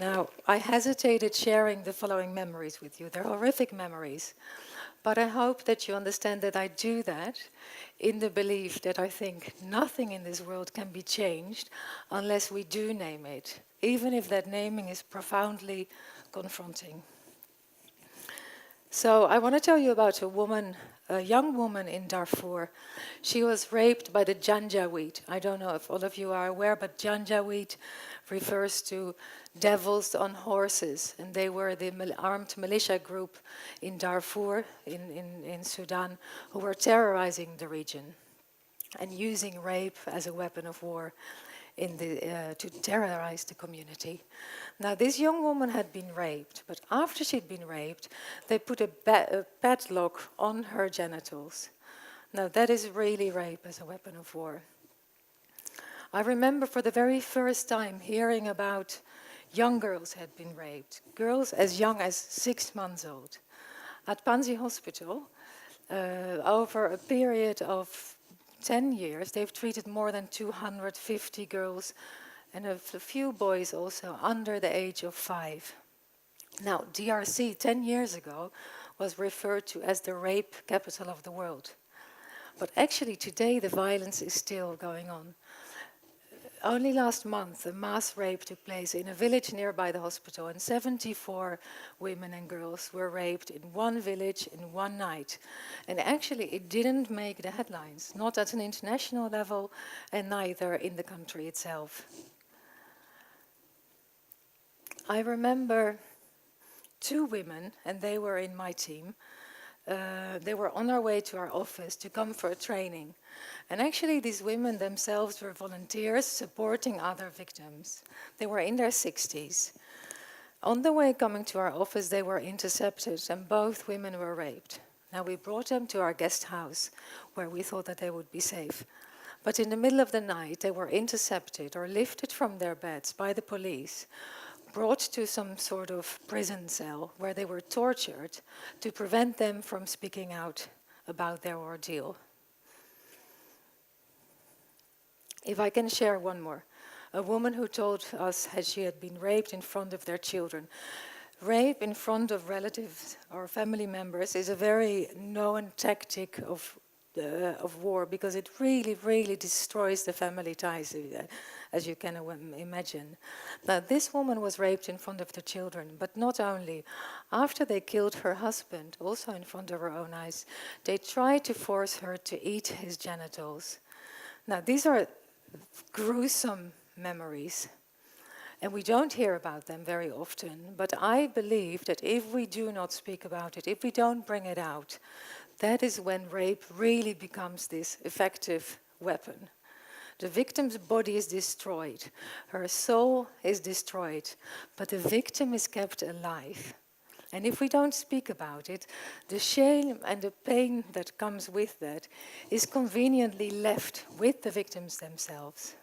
Now, I hesitated sharing the following memories with you. They're horrific memories. But I hope that you understand that I do that in the belief that I think nothing in this world can be changed unless we do name it, even if that naming is profoundly confronting. So I want to tell you about a young woman in Darfur. She was raped by the Janjaweed. I don't know if all of you are aware, but Janjaweed refers to devils on horses, and they were the armed militia group in Darfur, in Sudan, who were terrorizing the region and using rape as a weapon of war to terrorize the community. Now, this young woman had been raped, but after she'd been raped, they put a padlock on her genitals. Now, that is really rape as a weapon of war. I remember for the very first time hearing about young girls had been raped, girls as young as 6 months old. At Panzi Hospital, over a period of 10 years, they've treated more than 250 girls and a few boys also under the age of 5. Now, DRC 10 years ago was referred to as the rape capital of the world. But actually today the violence is still going on. Only last month a mass rape took place in a village nearby the hospital, and 74 women and girls were raped in one village in one night. And actually it didn't make the headlines, not at an international level and neither in the country itself. I remember 2 women, and they were in my team. They were on their way to our office to come for a training. And actually these women themselves were volunteers supporting other victims. They were in their 60s. On the way coming to our office, they were intercepted and both women were raped. Now we brought them to our guest house where we thought that they would be safe. But in the middle of the night, they were intercepted or lifted from their beds by the police, brought to some sort of prison cell where they were tortured to prevent them from speaking out about their ordeal. If I can share one more. A woman who told us how she had been raped in front of their children. Rape in front of relatives or family members is a very known tactic of war, because it really, really destroys the family ties, as you can imagine. Now, this woman was raped in front of the children, but not only. After they killed her husband, also in front of her own eyes, they tried to force her to eat his genitals. Now, these are gruesome memories, and we don't hear about them very often, but I believe that if we do not speak about it, if we don't bring it out, that is when rape really becomes this effective weapon. The victim's body is destroyed, her soul is destroyed, but the victim is kept alive. And if we don't speak about it, the shame and the pain that comes with that is conveniently left with the victims themselves.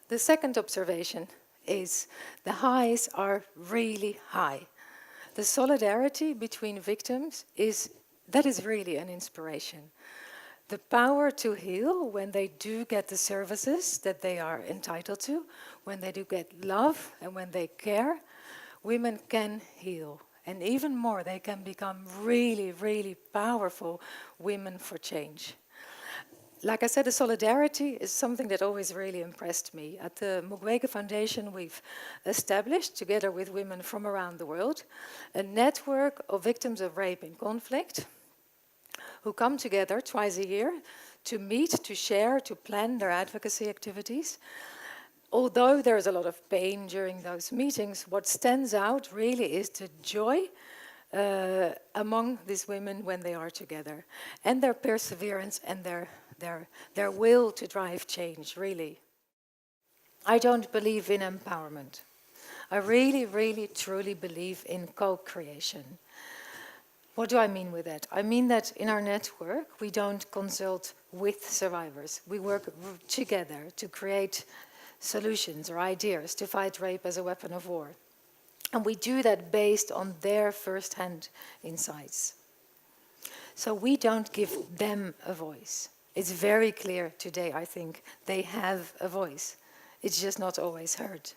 The second observation is the highs are really high. The solidarity between victims is really an inspiration. The power to heal when they do get the services that they are entitled to, when they do get love and when they care, women can heal. And even more, they can become really, really powerful women for change. Like I said, the solidarity is something that always really impressed me. At the Mukwege Foundation, we've established, together with women from around the world, a network of victims of rape in conflict who come together twice a year to meet, to share, to plan their advocacy activities. Although there's a lot of pain during those meetings, what stands out really is the joy among these women when they are together, and their perseverance and their will to drive change, really. I don't believe in empowerment. I really, really, truly believe in co-creation. What do I mean with that? I mean that in our network, we don't consult with survivors. We work together to create solutions or ideas to fight rape as a weapon of war. And we do that based on their first-hand insights. So we don't give them a voice. It's very clear today, I think, they have a voice. It's just not always heard.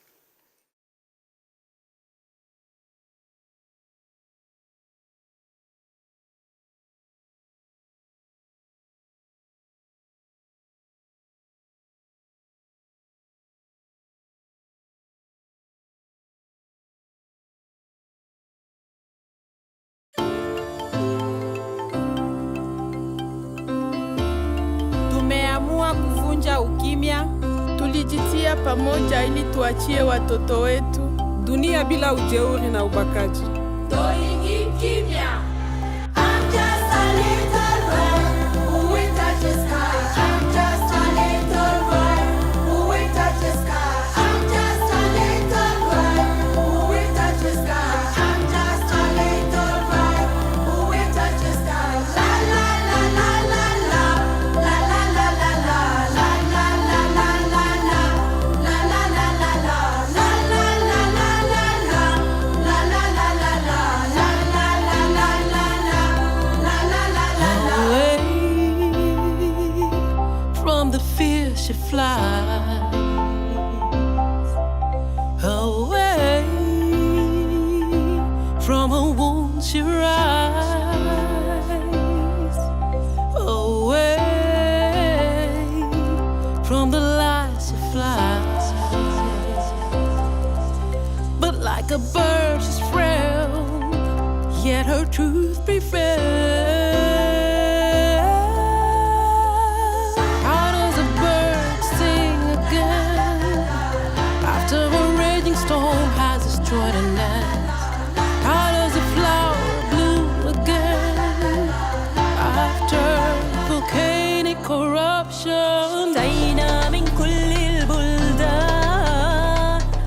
Tumeamua kuvunja ukimya, tulijitia pamoja ili tuachie watoto wetu dunia bila ujeuri na ubakaji. Toingi kimya. I'm just a little bird who will touch the sky. I'm just a little bird who will touch the sky. I'm just a little bird who will touch the sky. I'm just a little bird who will touch the sky. La la la la la la. La la la la la. La la la la la la. La la la la la. La la la la la la. La la la la la. La la la la la la. La la la la la. Away from the fear she flies. Away from her wounds she rise. Away from the lies she flies. But like a bird she's frail, yet her truth prevails. How does a bird sing again after a raging storm has destroyed a nest? How does a flower bloom again after volcanic corruption? أتينا من كل البلدان،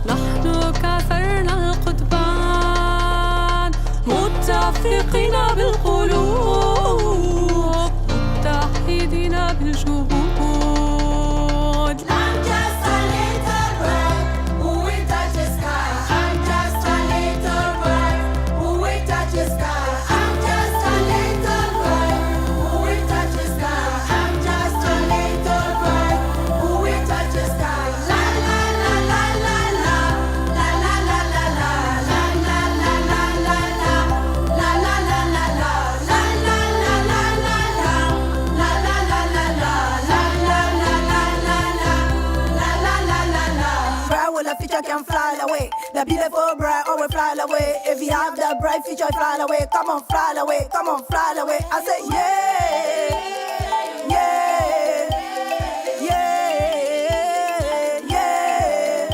نحن كسرنا القضبان، متفقين بالقلوب، متحدين بالجهود. I'm just a little bird who will touch the sky. I'm just a little bird who will touch the sky. I'm just a little bird who will touch the sky. I'm just a little bird who will touch the sky. La la la la la la. La la la la la. La la la la la la. La la la la la. La la la la la la. La la la la la. La la la la la la. La la la la la. Bright will a future can fly away. The beautiful bride always fly away. If you have the bright future, fly away. Come on, fly away. Come on, fly away. I say yeah, yeah, yeah, yeah.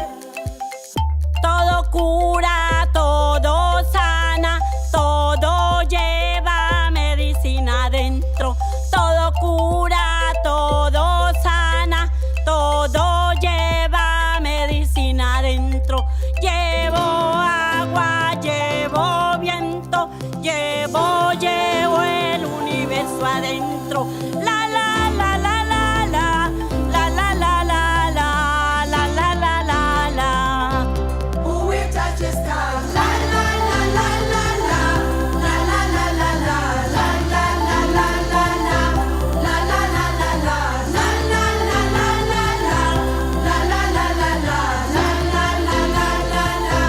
Todo cura, todo sana, todo lleva medicina adentro. Todo cura, todo sana, todo lleva medicina adentro. Llevo agua, llevo viento, llevo el universo adentro. La la la la la la, la la la la la, la la la la la. Who will touch the sky? La la la la la la. La la la la la. La la la la la la. La la la la la. La la la la la la. La la la la la. La la la la la la.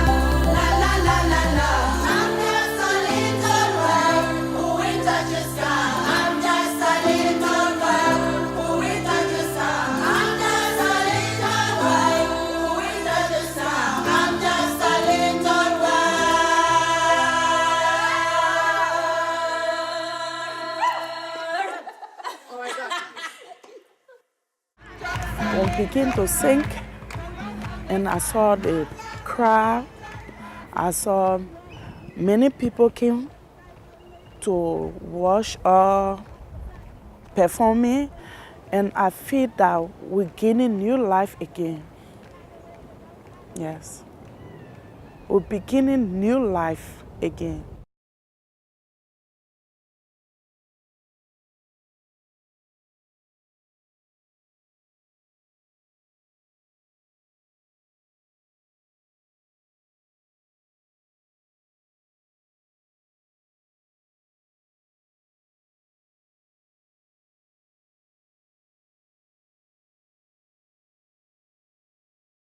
La la la la la. I'm just a little bird who will touch the sky. I'm just a little bird who will touch the sky. I'm just a little bird who will touch the sky. I'm just a little bird. I began to sing, and I saw the crowd. I saw many people came to watch us performing, and I feel that we're gaining new life again. Yes, we're beginning new life again.